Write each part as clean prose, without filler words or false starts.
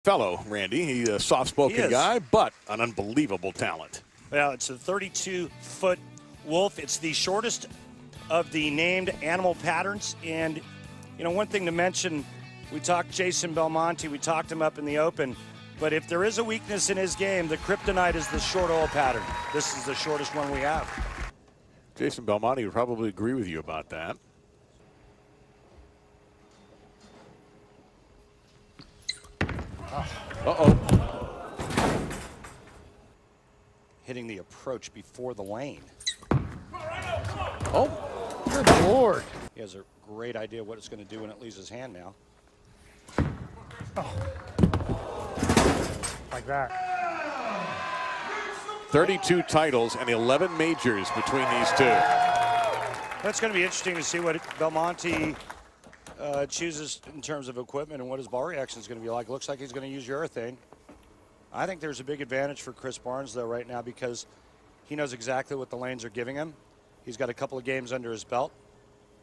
fellow, Randy. He's a soft-spoken guy, but an unbelievable talent. Well, it's a 32-foot wolf. It's the shortest of the named animal patterns. And, you know, one thing to mention, we talked Jason Belmonte, we talked him up in the open, but if there is a weakness in his game, the kryptonite is the short oil pattern. This is the shortest one we have. Jason Belmonte would probably agree with you about that. Uh-oh. Hitting the approach before the lane. Oh, good Lord. He has a great idea what it's going to do when it leaves his hand now. Oh. Like that. 32 titles and 11 majors between these two. That's going to be interesting to see what Belmonte chooses in terms of equipment and what his ball reaction is going to be like. Looks like he's going to use urethane. I think there's a big advantage for Chris Barnes, though, right now because he knows exactly what the lanes are giving him. He's got a couple of games under his belt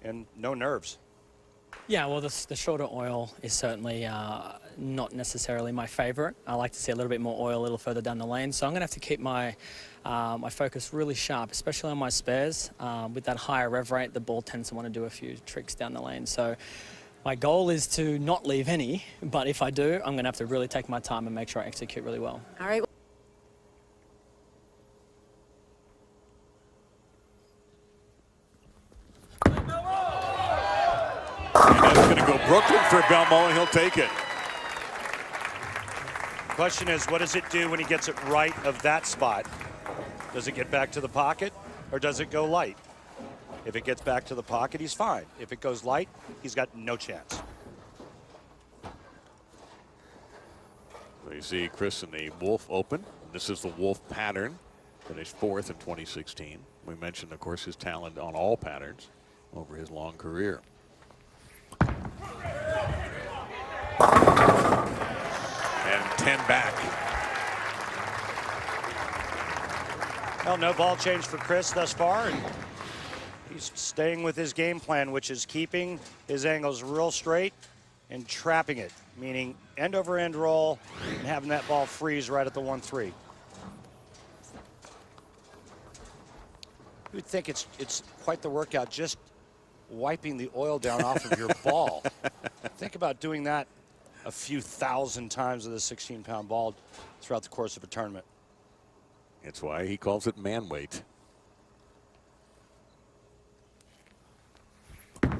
and no nerves. Yeah, well, the shorter oil is certainly not necessarily my favorite. I like to see a little bit more oil a little further down the lane. So I'm going to have to keep my my focus really sharp, especially on my spares. With that higher rev rate, the ball tends to want to do a few tricks down the lane. So my goal is to not leave any, but if I do, I'm going to have to really take my time and make sure I execute really well. All right. And that's going to go Brooklyn for Belmo, and he'll take it. Question is, what does it do when he gets it right of that spot? Does it get back to the pocket, or does it go light? If it gets back to the pocket, he's fine. If it goes light, he's got no chance. So you see Chris in the Wolf Open. This is the Wolf pattern. Finished 4th in 2016. We mentioned, of course, his talent on all patterns over his long career. And 10 back. Well, no ball change for Chris thus far, and he's staying with his game plan, which is keeping his angles real straight and trapping it, meaning end over end roll and having that ball freeze right at the 1-3. You'd think it's quite the workout just wiping the oil down off of your ball. Think about doing that a few thousand times with a 16-pound ball throughout the course of a tournament. That's why he calls it man weight. Boy,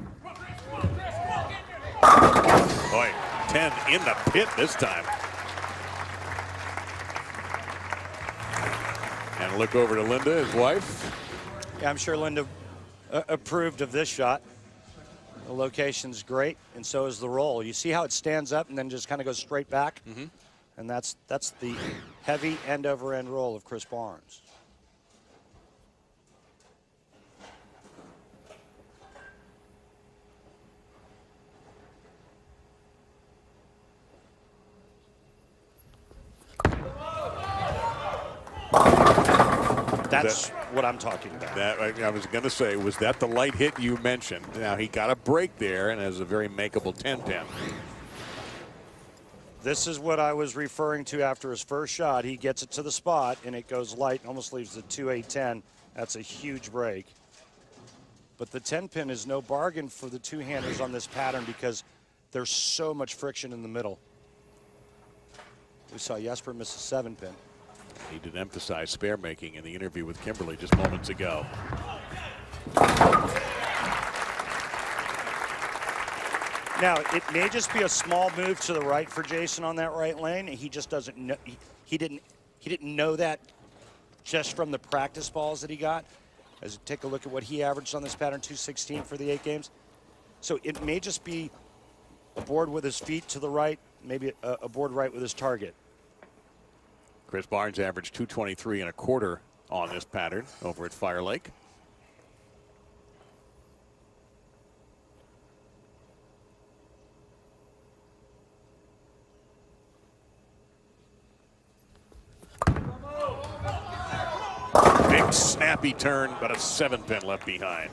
10 in the pit this time. And look over to Linda, his wife. Yeah, I'm sure Linda approved of this shot. The location's great, and so is the roll. You see how it stands up and then just kind of goes straight back? Mm-hmm. And that's the heavy end-over-end roll of Chris Barnes. That's what I'm talking about. That I was going to say, was that the light hit you mentioned? Now, he got a break there and has a very makeable 10-10. This is what I was referring to after his first shot. He gets it to the spot, and it goes light, almost leaves the 2-8-10. That's a huge break. But the 10-pin is no bargain for the two-handers on this pattern because there's so much friction in the middle. We saw Jesper miss a 7-pin. He did emphasize spare making in the interview with Kimberly just moments ago. Now, it may just be a small move to the right for Jason on that right lane. He just doesn't know. He didn't know that just from the practice balls that he got. As you take a look at what he averaged on this pattern, 216 for the 8 games. So it may just be a board with his feet to the right, maybe a board right with his target. Chris Barnes averaged 223 1/4 on this pattern over at Fire Lake. Big snappy turn, but a 7-pin left behind.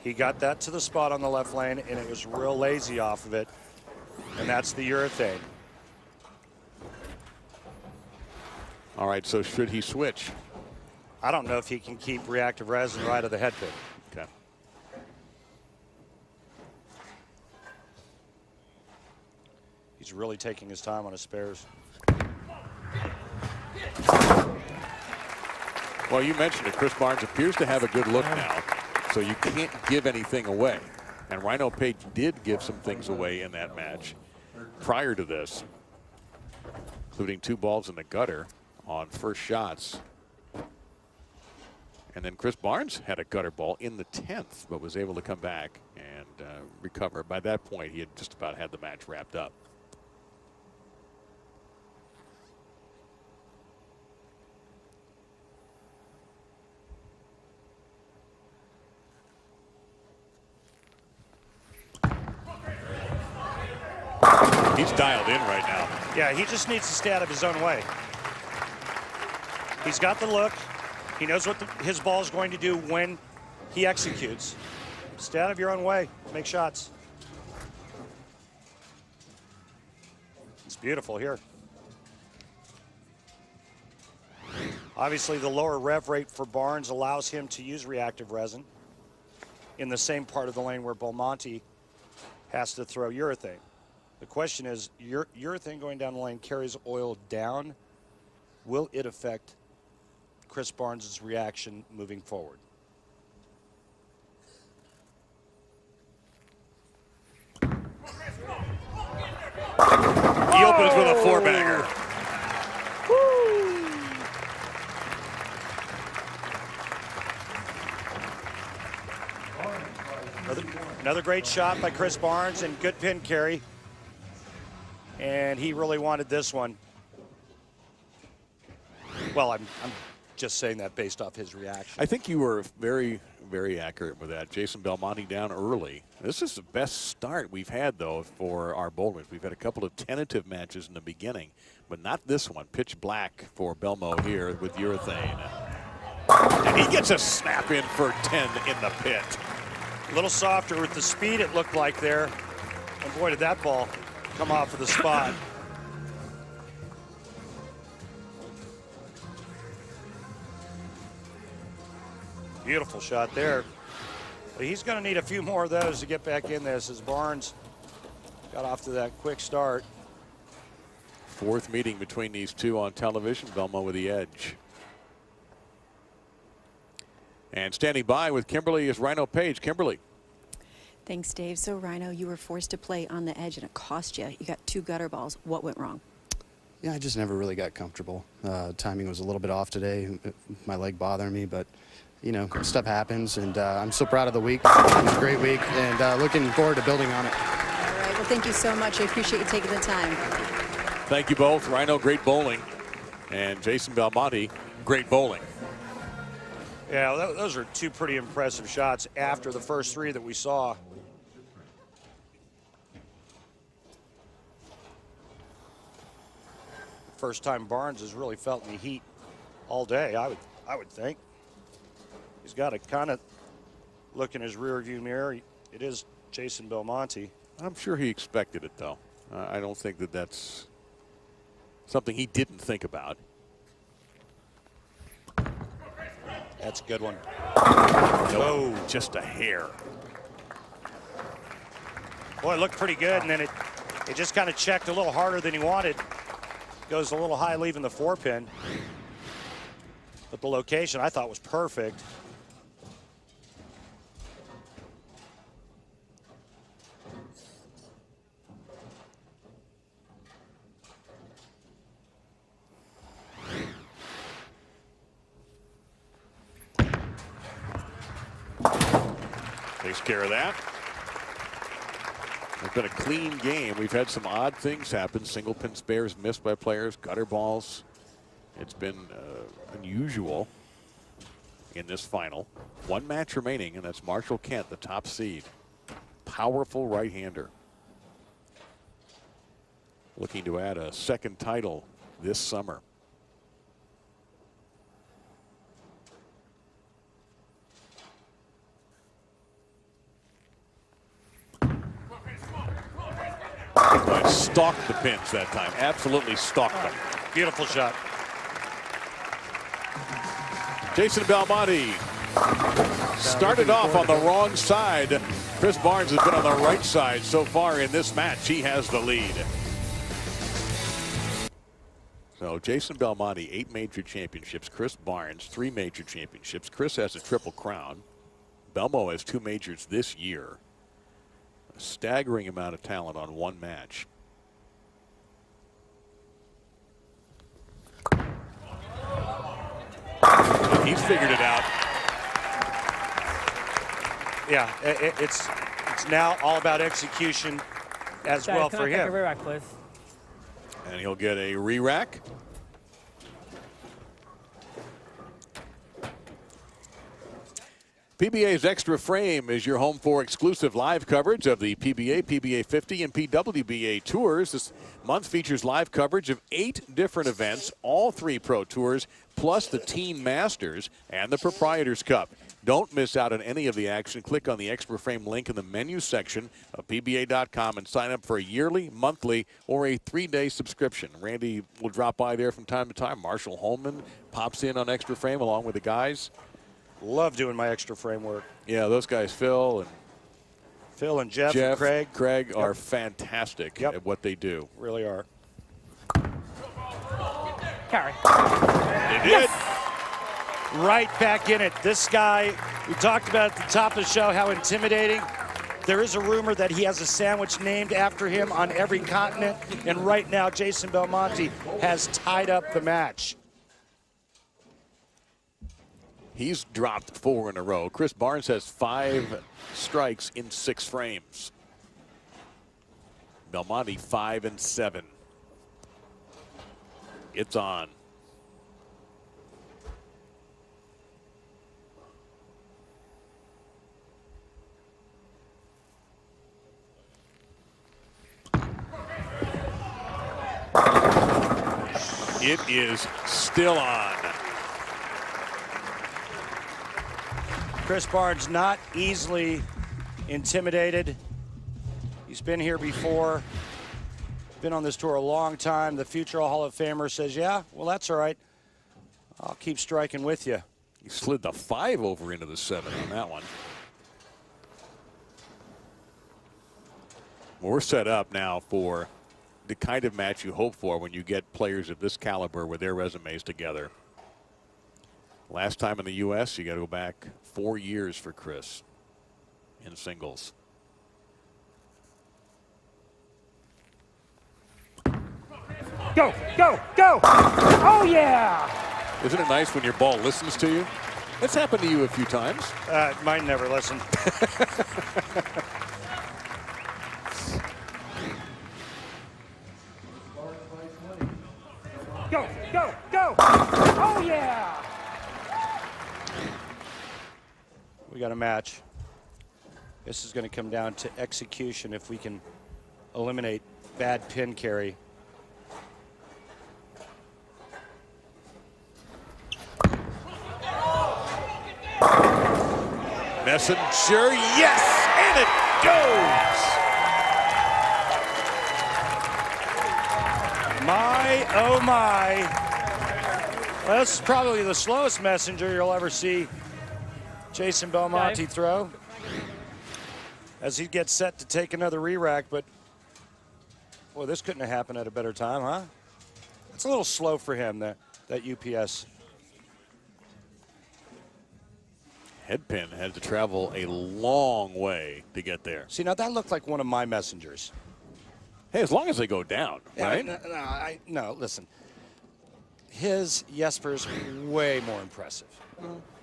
He got that to the spot on the left lane, and it was real lazy off of it. And that's the urethane. All right, so should he switch? I don't know if he can keep reactive resin right of the head pin. Okay. He's really taking his time on his spares. Well, you mentioned it. Chris Barnes appears to have a good look now, so you can't give anything away. And Rhino Page did give some things away in that match prior to this, including 2 balls in the gutter on first shots. And then Chris Barnes had a gutter ball in the 10th, but was able to come back and recover. By that point, he had just about had the match wrapped up. He's dialed in right now. Yeah, he just needs to stay out of his own way. He's got the look. He knows what his ball is going to do when he executes. Stay out of your own way. Make shots. It's beautiful here. Obviously, the lower rev rate for Barnes allows him to use reactive resin in the same part of the lane where Belmonte has to throw urethane. The question is, urethane going down the lane carries oil down. Will it affect Chris Barnes' reaction moving forward? He opens with a 4-bagger. Another great shot by Chris Barnes and good pin carry. And he really wanted this one. Well, I'm just saying that based off his reaction. I think you were very, very accurate with that. Jason Belmonte down early. This is the best start we've had, though, for our bowlers. We've had a couple of tentative matches in the beginning, but not this one. Pitch black for Belmo here with urethane. And he gets a snap in for 10 in the pit. A little softer with the speed it looked like there. And boy, did that ball come off of the spot. Beautiful shot there. But he's going to need a few more of those to get back in this as Barnes got off to that quick start. 4th meeting between these two on television. Belmo with the edge. And standing by with Kimberly is Rhino Page. Kimberly. Thanks, Dave. So, Rhino, you were forced to play on the edge, and it cost you. You got 2 gutter balls. What went wrong? Yeah, I just never really got comfortable. Timing was a little bit off today. My leg bothering me, but, you know, stuff happens, and I'm so proud of the week. It was a great week, and looking forward to building on it. All right. Well, thank you so much. I appreciate you taking the time. Thank you both. Rhino, great bowling. And Jason Belmonte, great bowling. Yeah, those are 2 pretty impressive shots after the first 3 that we saw. First time Barnes has really felt the heat all day, I would think. He's got to kind of look in his rearview mirror. It is Jason Belmonte. I'm sure he expected it, though. I don't think that that's something he didn't think about. That's a good one. No, just a hair. Boy, it looked pretty good, and then it just kind of checked a little harder than he wanted. Goes a little high, leaving the 4-pin. But the location I thought was perfect. Takes care of that. It's been a clean game. We've had some odd things happen. Single pin spares missed by players, gutter balls. It's been unusual in this final. 1 match remaining, and that's Marshall Kent, the top seed. Powerful right-hander. Looking to add a 2nd title this summer. stalked the pins that time. Absolutely stalked them. Beautiful shot. Jason Belmonte started off on the wrong side. Chris Barnes has been on the right side so far in this match. He has the lead. So Jason Belmonte, 8 major championships. Chris Barnes, 3 major championships. Chris has a triple crown. Belmo has 2 majors this year. A staggering amount of talent on one match. And he's figured it out. Yeah, it's now all about execution as Dave, well can for I take a him. re-rack, please? And he'll get a re-rack. PBA's Extra Frame is your home for exclusive live coverage of the PBA, PBA 50, and PWBA tours. This month features live coverage of 8 different events, all 3 pro tours, plus the Teen Masters and the Proprietors Cup. Don't miss out on any of the action. Click on the Extra Frame link in the menu section of PBA.com and sign up for a yearly, monthly, or a 3-day subscription. Randy will drop by there from time to time. Marshall Holman pops in on Extra Frame along with the guys. Love doing my extra framework. Yeah, those guys, Phil and Jeff and Craig. are fantastic at what they do. Really are. Carry. They did. Right back in it. This guy, we talked about at the top of the show how intimidating. There is a rumor that he has a sandwich named after him on every continent. And right now, Jason Belmonte has tied up the match. He's dropped 4 in a row. Chris Barnes has 5 strikes in 6 frames. Belmonte 5 and 7. It's on. It is still on. Chris Barnes not easily intimidated. He's been here before, been on this tour a long time. The future Hall of Famer says, yeah, well, that's all right. I'll keep striking with you. He slid the 5 over into the 7 on that one. We're set up now for the kind of match you hope for when you get players of this caliber with their resumes together. Last time in the U.S., you got to go back 4 years for Chris in singles. Go, go, go! Oh, yeah! Isn't it nice when your ball listens to you? It's happened to you a few times. Mine never listened. Go, go, go! Oh, yeah! We got a match. This is going to come down to execution if we can eliminate bad pin carry. Messenger, yes, and it goes. My, oh my. Well, this is probably the slowest messenger you'll ever see Jason Belmonte throw as he gets set to take another re-rack, but boy, this couldn't have happened at a better time, huh? It's a little slow for him, that UPS. Headpin had to travel a long way to get there. See, now that looked like one of my messengers. Hey, as long as they go down, right? No, listen. His Jesper's way more impressive.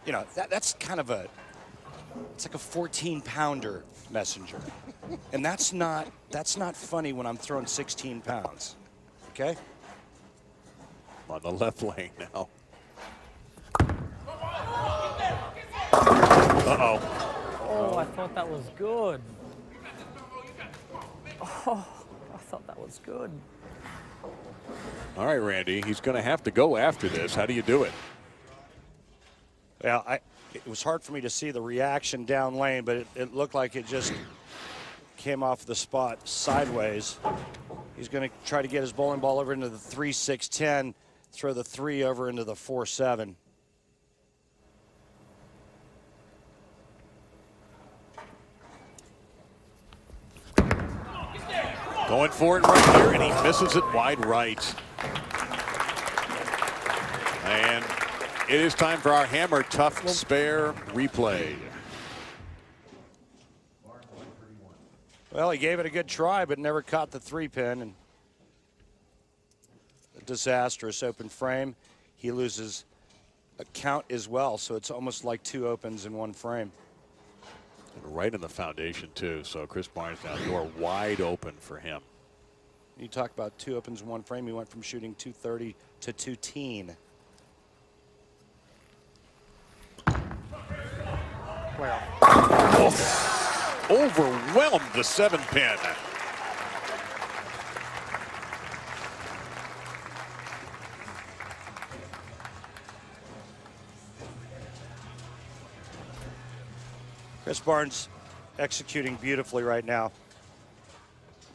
You know, that's kind of it's like a 14-pounder messenger. And that's not funny when I'm throwing 16 pounds. Okay? On the left lane now. Uh-oh. Oh, I thought that was good. Oh, I thought that was good. All right, Randy, he's going to have to go after this. How do you do it? Well, it was hard for me to see the reaction down lane, but it looked like it just came off the spot sideways. He's going to try to get his bowling ball over into the 3-6-10, throw the 3 over into the 4-7. Going for it right here, and he misses it wide right. And it is time for our Hammer Tough Spare replay. Well, he gave it a good try, but never caught the 3-pin. And a disastrous open frame. He loses a count as well, so it's almost like 2 opens in 1 frame. And right in the foundation, too. So Chris Barnes now, you are wide open for him. You talk about 2 opens in 1 frame. He went from shooting 230 to 210. Overwhelmed the 7-pin. Chris Barnes executing beautifully right now.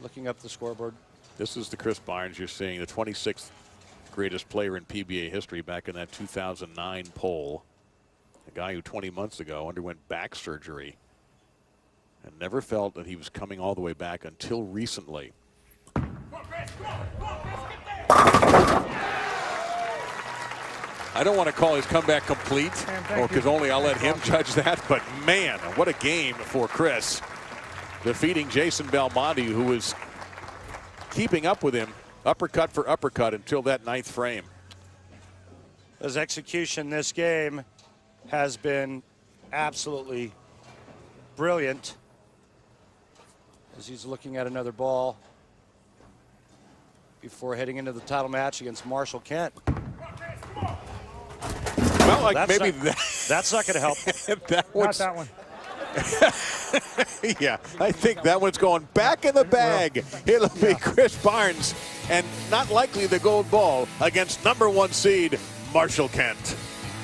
Looking up the scoreboard. This is the Chris Barnes you're seeing, the 26th greatest player in PBA history back in that 2009 poll. A guy who 20 months ago underwent back surgery and never felt that he was coming all the way back until recently. I don't want to call his comeback complete, or because only I'll let him judge that, but man, what a game for Chris. Defeating Jason Belmonte, who was keeping up with him uppercut for uppercut until that 9th frame. His execution this game has been absolutely brilliant as he's looking at another ball before heading into the title match against Marshall Kent. Well, like That's maybe that's not going to help. Not that one. Yeah, I think that one's going back in the bag. It'll be Chris Barnes, and not likely the gold ball against #1 seed Marshall Kent.